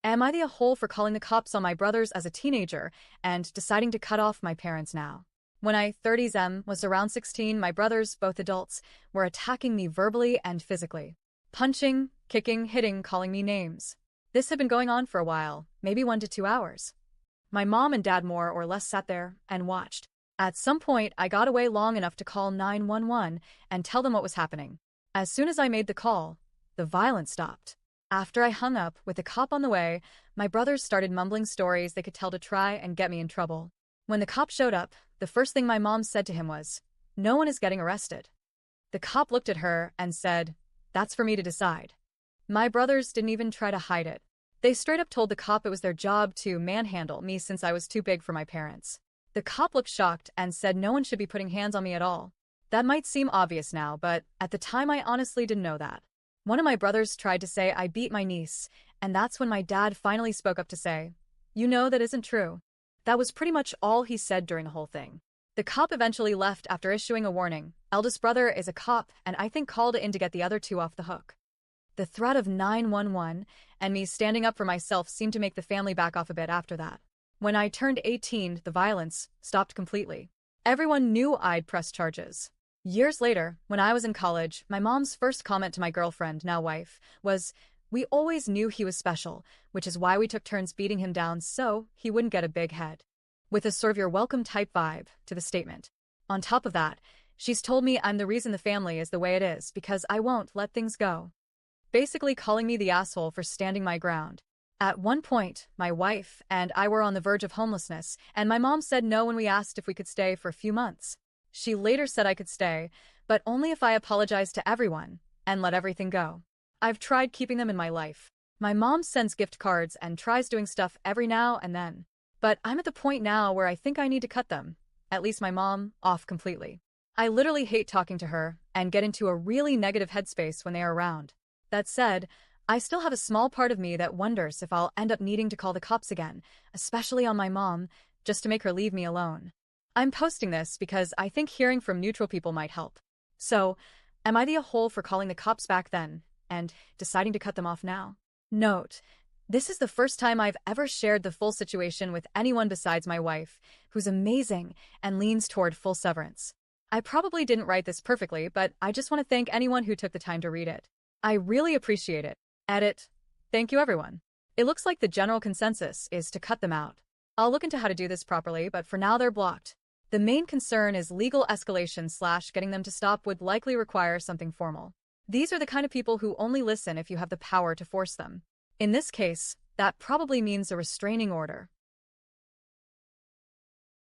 Am I the a-hole for calling the cops on my brothers as a teenager and deciding to cut off my parents now? When I 30s was around 16, my brothers, both adults, were attacking me verbally and physically. Punching, kicking, hitting, calling me names. This had been going on for a while, maybe 1 to 2 hours. My mom and dad more or less sat there and watched. At some point, I got away long enough to call 911 and tell them what was happening. As soon as I made the call, the violence stopped. After I hung up, with a cop on the way, my brothers started mumbling stories they could tell to try and get me in trouble. When the cop showed up, the first thing my mom said to him was, "No one is getting arrested." The cop looked at her and said, "That's for me to decide." My brothers didn't even try to hide it. They straight up told the cop it was their job to manhandle me since I was too big for my parents. The cop looked shocked and said no one should be putting hands on me at all. That might seem obvious now, but at the time I honestly didn't know that. One of my brothers tried to say I beat my niece, and that's when my dad finally spoke up to say, "You know that isn't true." That was pretty much all he said during the whole thing. The cop eventually left after issuing a warning. Eldest brother is a cop and I think called in to get the other two off the hook. The threat of 911 and me standing up for myself seemed to make the family back off a bit after that. When I turned 18, the violence stopped completely. Everyone knew I'd press charges. Years later, when I was in college, my mom's first comment to my girlfriend, now wife, was, "We always knew he was special, which is why we took turns beating him down so he wouldn't get a big head." With a sort of you're welcome type vibe to the statement. On top of that, she's told me I'm the reason the family is the way it is because I won't let things go. Basically calling me the asshole for standing my ground. At one point, my wife and I were on the verge of homelessness, and my mom said no when we asked if we could stay for a few months. She later said I could stay, but only if I apologized to everyone and let everything go. I've tried keeping them in my life. My mom sends gift cards and tries doing stuff every now and then. But I'm at the point now where I think I need to cut them, at least my mom, off completely. I literally hate talking to her and get into a really negative headspace when they are around. That said, I still have a small part of me that wonders if I'll end up needing to call the cops again, especially on my mom, just to make her leave me alone. I'm posting this because I think hearing from neutral people might help. So, am I the a-hole for calling the cops back then and deciding to cut them off now? Note, this is the first time I've ever shared the full situation with anyone besides my wife, who's amazing and leans toward full severance. I probably didn't write this perfectly, but I just want to thank anyone who took the time to read it. I really appreciate it. Edit. Thank you, everyone. It looks like the general consensus is to cut them out. I'll look into how to do this properly, but for now they're blocked. The main concern is legal escalation / getting them to stop would likely require something formal. These are the kind of people who only listen if you have the power to force them. In this case, that probably means a restraining order.